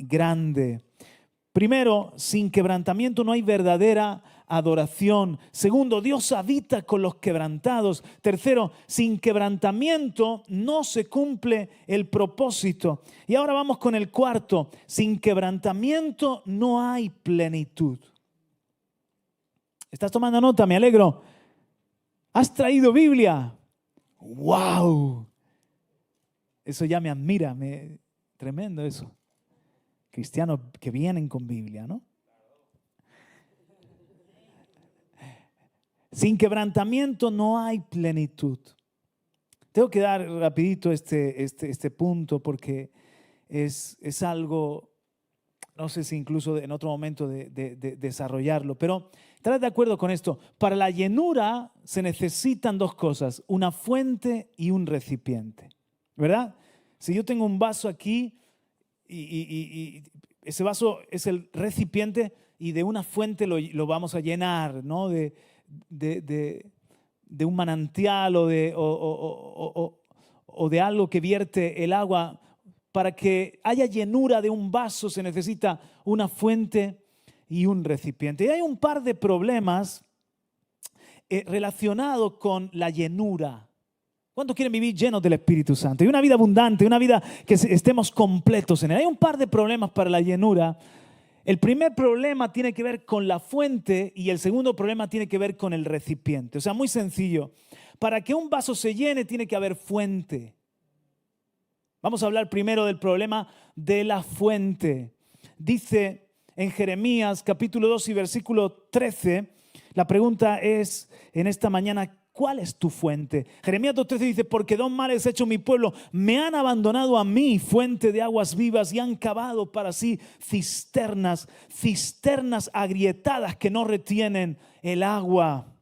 grande. Primero, sin quebrantamiento no hay verdadera adoración. Segundo, Dios habita con los quebrantados. Tercero, sin quebrantamiento no se cumple el propósito. Y ahora vamos con el cuarto. Sin quebrantamiento no hay plenitud. ¿Estás tomando nota? Me alegro. ¿Has traído Biblia? ¡Wow! Eso ya me admira. Tremendo eso. Cristianos que vienen con Biblia, ¿no? Sin quebrantamiento no hay plenitud. Tengo que dar rapidito este punto porque es algo, no sé si incluso en otro momento de desarrollarlo, pero estarás de acuerdo con esto. Para la llenura se necesitan dos cosas, una fuente y un recipiente, ¿verdad? Si yo tengo un vaso aquí y ese vaso es el recipiente y de una fuente lo vamos a llenar, ¿no? De un manantial o de algo que vierte el agua. Para que haya llenura de un vaso se necesita una fuente y un recipiente. Y hay un par de problemas relacionados con la llenura. ¿Cuántos quieren vivir llenos del Espíritu Santo? Y una vida abundante, una vida que estemos completos en él. Hay un par de problemas para la llenura. El primer problema tiene que ver con la fuente y el segundo problema tiene que ver con el recipiente. O sea, muy sencillo. Para que un vaso se llene tiene que haber fuente. Vamos a hablar primero del problema de la fuente. Dice en Jeremías capítulo 2 y versículo 13, la pregunta es en esta mañana, ¿cuál es tu fuente? Jeremías 2:13 dice, porque dos males ha hecho mi pueblo, me han abandonado a mí, fuente de aguas vivas, y han cavado para sí cisternas agrietadas que no retienen el agua.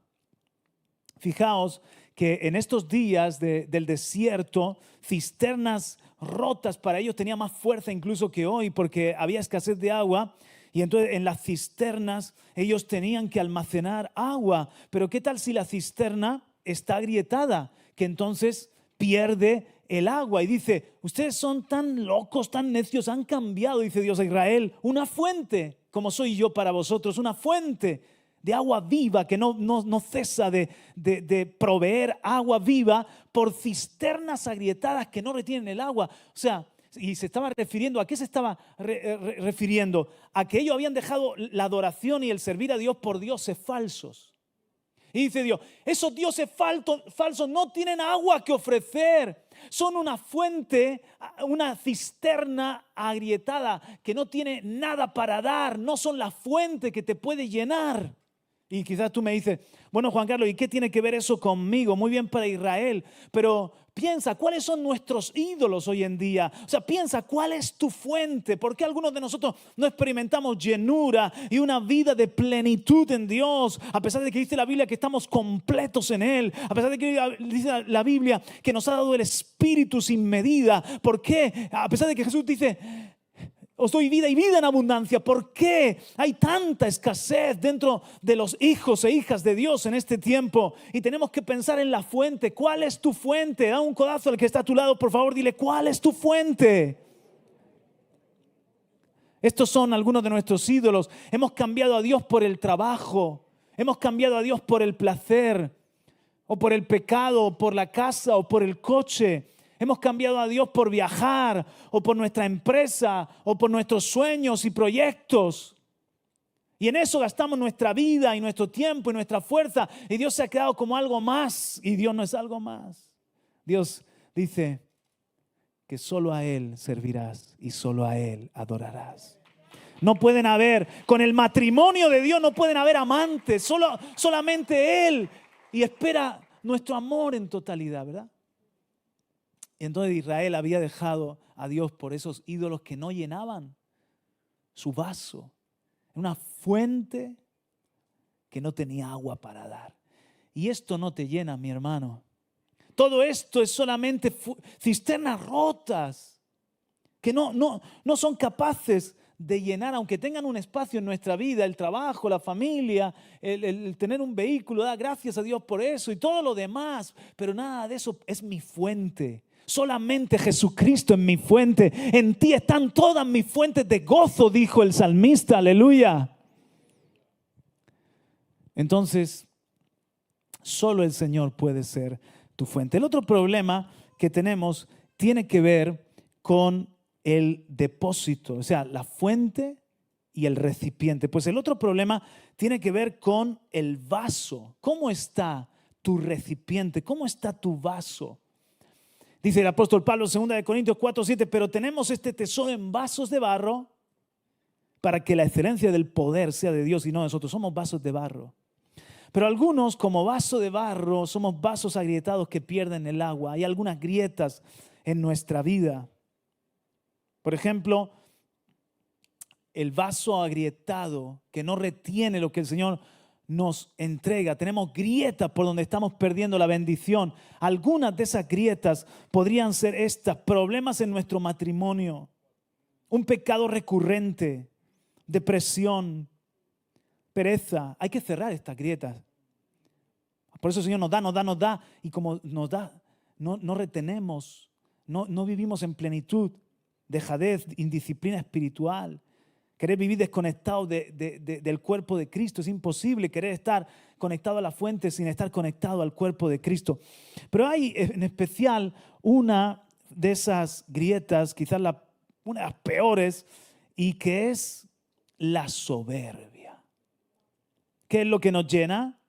Fijaos que en estos días del desierto, cisternas rotas para ellos tenía más fuerza incluso que hoy porque había escasez de agua. Y entonces en las cisternas ellos tenían que almacenar agua. Pero ¿qué tal si la cisterna está agrietada? Que entonces pierde el agua. Y dice, ustedes son tan locos, tan necios, han cambiado, dice Dios a Israel, una fuente, como soy yo para vosotros, una fuente de agua viva que no cesa de proveer agua viva por cisternas agrietadas que no retienen el agua. O sea, y se estaba refiriendo, ¿a qué se estaba refiriendo? A que ellos habían dejado la adoración y el servir a Dios por dioses falsos. Y dice Dios, esos dioses falsos no tienen agua que ofrecer. Son una fuente, una cisterna agrietada que no tiene nada para dar. No son la fuente que te puede llenar. Y quizás tú me dices, bueno, Juan Carlos, ¿y qué tiene que ver eso conmigo? Muy bien para Israel, pero piensa, ¿cuáles son nuestros ídolos hoy en día? O sea, piensa, ¿cuál es tu fuente? ¿Por qué algunos de nosotros no experimentamos llenura y una vida de plenitud en Dios? A pesar de que dice la Biblia que estamos completos en Él, a pesar de que dice la Biblia que nos ha dado el Espíritu sin medida. ¿Por qué? A pesar de que Jesús dice, os doy vida y vida en abundancia. ¿Por qué hay tanta escasez dentro de los hijos e hijas de Dios en este tiempo? Y tenemos que pensar en la fuente. ¿Cuál es tu fuente? Da un codazo al que está a tu lado, por favor, dile, ¿cuál es tu fuente? Estos son algunos de nuestros ídolos. Hemos cambiado a Dios por el trabajo. Hemos cambiado a Dios por el placer, o por el pecado, o por la casa, o por el coche. Hemos cambiado a Dios por viajar o por nuestra empresa o por nuestros sueños y proyectos. Y en eso gastamos nuestra vida y nuestro tiempo y nuestra fuerza. Y Dios se ha quedado como algo más. Y Dios no es algo más. Dios dice que solo a Él servirás y solo a Él adorarás. No pueden haber, con el matrimonio de Dios no pueden haber amantes. Solamente Él. Y espera nuestro amor en totalidad, ¿verdad? Y entonces Israel había dejado a Dios por esos ídolos que no llenaban su vaso. Una fuente que no tenía agua para dar. Y esto no te llena, mi hermano. Todo esto es solamente cisternas rotas que no son capaces de llenar, aunque tengan un espacio en nuestra vida, el trabajo, la familia, el tener un vehículo, da gracias a Dios por eso y todo lo demás. Pero nada de eso es mi fuente. Solamente Jesucristo es mi fuente. En ti están todas mis fuentes de gozo, dijo el salmista. Aleluya. Entonces, solo el Señor puede ser tu fuente. El otro problema que tenemos tiene que ver con el depósito, o sea, la fuente y el recipiente. Pues el otro problema tiene que ver con el vaso. ¿Cómo está tu recipiente? ¿Cómo está tu vaso? Dice el apóstol Pablo, 2 Corintios 4:7, pero tenemos este tesoro en vasos de barro para que la excelencia del poder sea de Dios y no de nosotros. Somos vasos de barro. Pero algunos, como vaso de barro, somos vasos agrietados que pierden el agua. Hay algunas grietas en nuestra vida. Por ejemplo, el vaso agrietado que no retiene lo que el Señor nos entrega. Tenemos grietas por donde estamos perdiendo la bendición. Algunas de esas grietas podrían ser estas: problemas en nuestro matrimonio, un pecado recurrente, depresión, pereza. Hay que cerrar estas grietas. Por eso el Señor nos da, y como nos da, no retenemos, no vivimos en plenitud, dejadez, indisciplina espiritual. Querer vivir desconectado del cuerpo de Cristo es imposible. Querer estar conectado a la fuente sin estar conectado al cuerpo de Cristo. Pero hay en especial una de esas grietas, quizás una de las peores, y que es la soberbia. ¿Qué es lo que nos llena?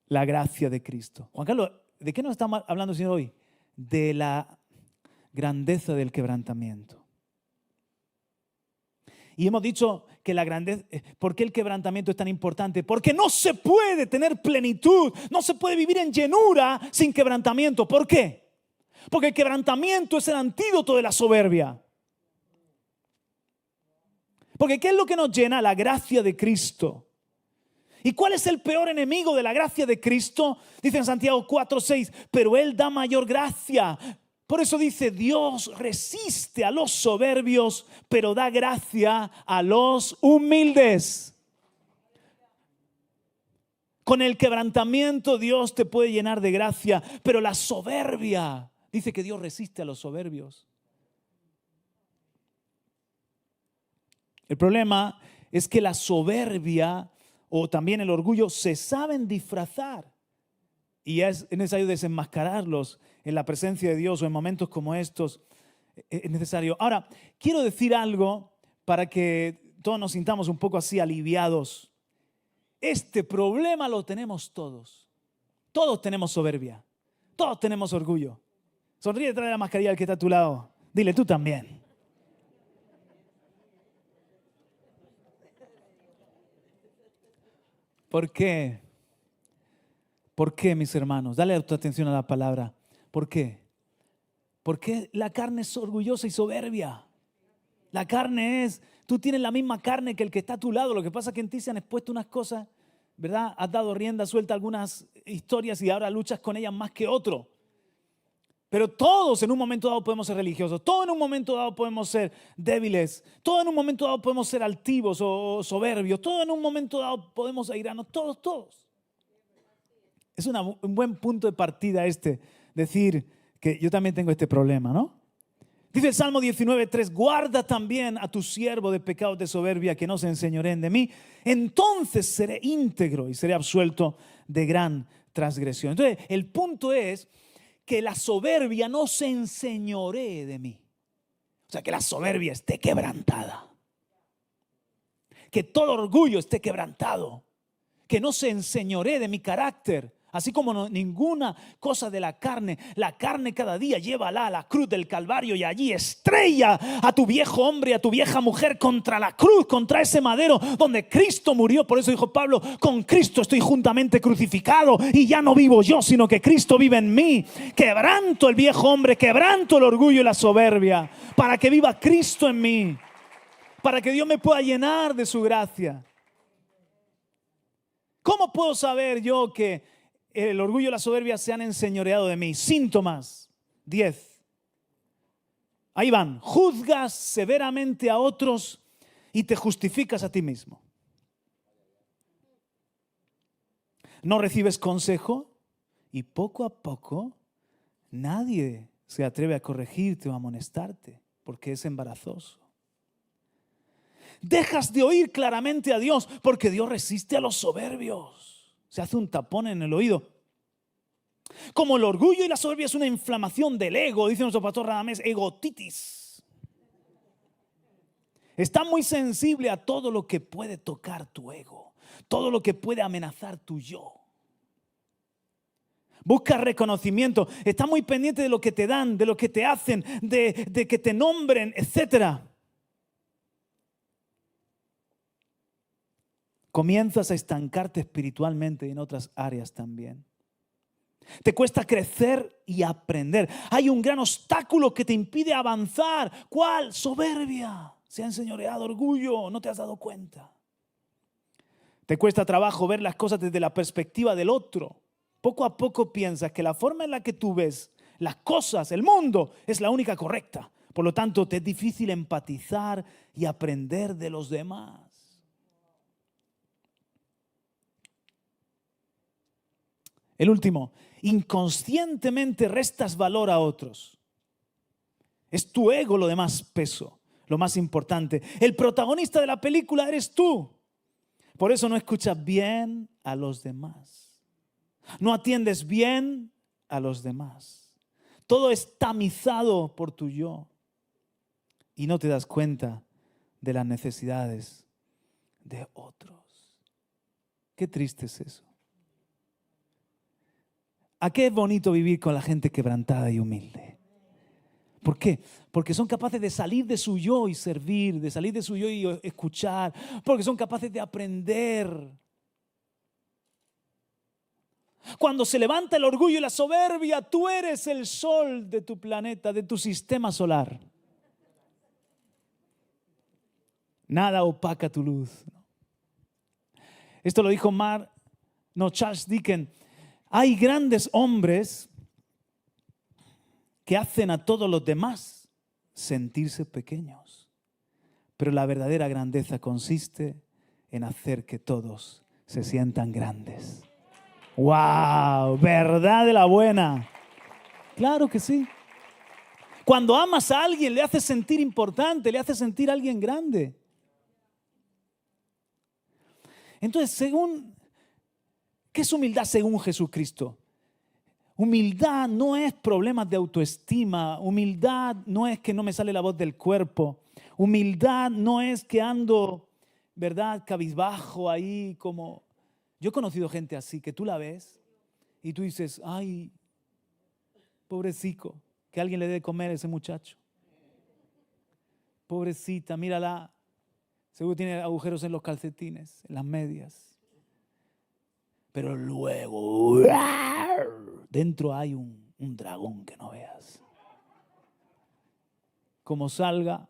La gracia de Cristo. Juan Carlos, ¿de qué nos estamos hablando, Señor, hoy? De la grandeza del quebrantamiento. Y hemos dicho que la grandeza, ¿por qué el quebrantamiento es tan importante? Porque no se puede tener plenitud, no se puede vivir en llenura sin quebrantamiento. ¿Por qué? Porque el quebrantamiento es el antídoto de la soberbia. Porque ¿qué es lo que nos llena? La gracia de Cristo. ¿Y cuál es el peor enemigo de la gracia de Cristo? Dice en Santiago 4:6, pero Él da mayor gracia. Por eso dice, Dios resiste a los soberbios, pero da gracia a los humildes. Con el quebrantamiento Dios te puede llenar de gracia, pero la soberbia, dice que Dios resiste a los soberbios. El problema es que la soberbia o también el orgullo se saben disfrazar. Y es necesario desenmascararlos en la presencia de Dios o en momentos como estos. Es necesario. Ahora, quiero decir algo para que todos nos sintamos un poco así aliviados. Este problema lo tenemos todos. Todos tenemos soberbia. Todos tenemos orgullo. Sonríe, trae la mascarilla al que está a tu lado. Dile, tú también. ¿Por qué? ¿Por qué, mis hermanos? Dale tu atención a la palabra. ¿Por qué? Porque la carne es orgullosa y soberbia. La carne es, tú tienes la misma carne que el que está a tu lado. Lo que pasa es que en ti se han expuesto unas cosas, ¿verdad? Has dado rienda suelta a algunas historias y ahora luchas con ellas más que otro. Pero todos en un momento dado podemos ser religiosos. Todos en un momento dado podemos ser débiles. Todos en un momento dado podemos ser altivos o soberbios. Todos en un momento dado podemos airarnos. Todos. Es un buen punto de partida decir que yo también tengo este problema, ¿no? Dice el Salmo 19:3, guarda también a tu siervo de pecados de soberbia, que no se enseñoreen de mí. Entonces seré íntegro y seré absuelto de gran transgresión. Entonces, el punto es que la soberbia no se enseñoree de mí. O sea, que la soberbia esté quebrantada. Que todo orgullo esté quebrantado. Que no se enseñoree de mi carácter. Así como ninguna cosa de la carne cada día llévala a la cruz del Calvario y allí estrella a tu viejo hombre, a tu vieja mujer contra la cruz, contra ese madero donde Cristo murió. Por eso dijo Pablo, con Cristo estoy juntamente crucificado y ya no vivo yo, sino que Cristo vive en mí. Quebranto el viejo hombre, quebranto el orgullo y la soberbia para que viva Cristo en mí, para que Dios me pueda llenar de su gracia. ¿Cómo puedo saber yo que el orgullo y la soberbia se han enseñoreado de mí? Síntomas, 10. Ahí van. Juzgas severamente a otros y te justificas a ti mismo. No recibes consejo y poco a poco nadie se atreve a corregirte o a amonestarte, porque es embarazoso. Dejas de oír claramente a Dios porque Dios resiste a los soberbios. Se hace un tapón en el oído. Como el orgullo y la soberbia es una inflamación del ego, dice nuestro pastor Radamés, egotitis. Está muy sensible a todo lo que puede tocar tu ego, todo lo que puede amenazar tu yo. Busca reconocimiento, está muy pendiente de lo que te dan, de lo que te hacen, de que te nombren, etc. Comienzas a estancarte espiritualmente y en otras áreas también. Te cuesta crecer y aprender. Hay un gran obstáculo que te impide avanzar. ¿Cuál? Soberbia. Se ha enseñoreado, orgullo, no te has dado cuenta. Te cuesta trabajo ver las cosas desde la perspectiva del otro. Poco a poco piensas que la forma en la que tú ves las cosas, el mundo, es la única correcta. Por lo tanto, te es difícil empatizar y aprender de los demás. El último, inconscientemente restas valor a otros. Es tu ego lo de más peso, lo más importante. El protagonista de la película eres tú. Por eso no escuchas bien a los demás. No atiendes bien a los demás. Todo es tamizado por tu yo. Y no te das cuenta de las necesidades de otros. Qué triste es eso. ¿A qué es bonito vivir con la gente quebrantada y humilde? ¿Por qué? Porque son capaces de salir de su yo y servir, de salir de su yo y escuchar, porque son capaces de aprender. Cuando se levanta el orgullo y la soberbia, tú eres el sol de tu planeta, de tu sistema solar. Nada opaca tu luz. Esto lo dijo Charles Dickens. Hay grandes hombres que hacen a todos los demás sentirse pequeños. Pero la verdadera grandeza consiste en hacer que todos se sientan grandes. ¡Wow! ¿Verdad de la buena? Claro que sí. Cuando amas a alguien, le haces sentir importante, le haces sentir a alguien grande. Entonces, ¿qué es humildad según Jesucristo? Humildad no es problemas de autoestima. Humildad no es que no me sale la voz del cuerpo. Humildad no es que ando, ¿verdad?, cabizbajo ahí como... Yo he conocido gente así, que tú la ves y tú dices, ay, pobrecito, que alguien le dé de comer a ese muchacho. Pobrecita, mírala, seguro tiene agujeros en los calcetines, en las medias. Pero luego, dentro hay un dragón que no veas. Como salga,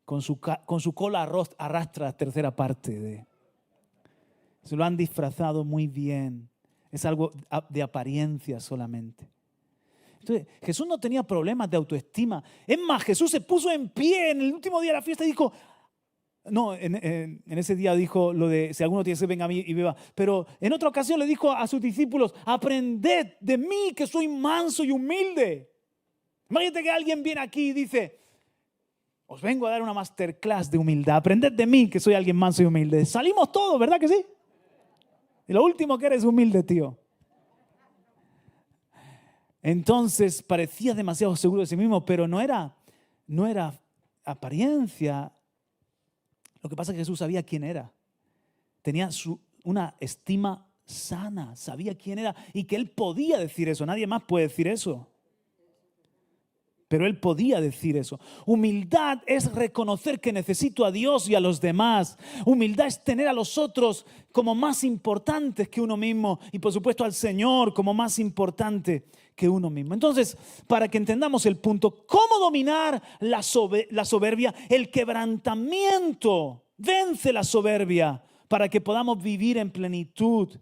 con su cola arrastra la tercera parte de... Se lo han disfrazado muy bien. Es algo de apariencia solamente. Entonces, Jesús no tenía problemas de autoestima. Es más, Jesús se puso en pie en el último día de la fiesta y dijo... No, en ese día dijo lo de si alguno tiene sed, venga a mí y beba. Pero en otra ocasión le dijo a sus discípulos, aprended de mí que soy manso y humilde. Imagínate que alguien viene aquí y dice, os vengo a dar una masterclass de humildad. Aprended de mí que soy alguien manso y humilde. Salimos todos, ¿verdad que sí? Y lo último que eres humilde, tío. Entonces parecía demasiado seguro de sí mismo, pero no era apariencia. Lo que pasa es que Jesús sabía quién era. Tenía una estima sana. Sabía quién era y que Él podía decir eso. Nadie más puede decir eso. Pero Él podía decir eso. Humildad es reconocer que necesito a Dios y a los demás. Humildad es tener a los otros como más importantes que uno mismo. Y por supuesto al Señor como más importante que uno mismo. Entonces, para que entendamos el punto, ¿cómo dominar la soberbia? El quebrantamiento vence la soberbia para que podamos vivir en plenitud.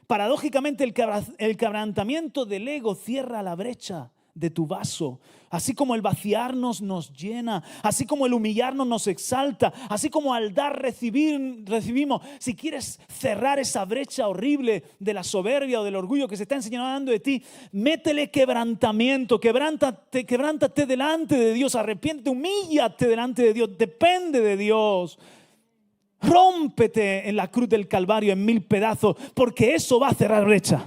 Paradójicamente, el quebrantamiento del ego cierra la brecha de tu vaso. Así como el vaciarnos nos llena, así como el humillarnos nos exalta, así como al dar recibimos. Si quieres cerrar esa brecha horrible de la soberbia o del orgullo que se está enseñando de ti, métele quebrantamiento, quebrántate delante de Dios, arrepiéntete, humíllate delante de Dios, depende de Dios. Rómpete en la cruz del Calvario en 1000 pedazos, porque eso va a cerrar brecha.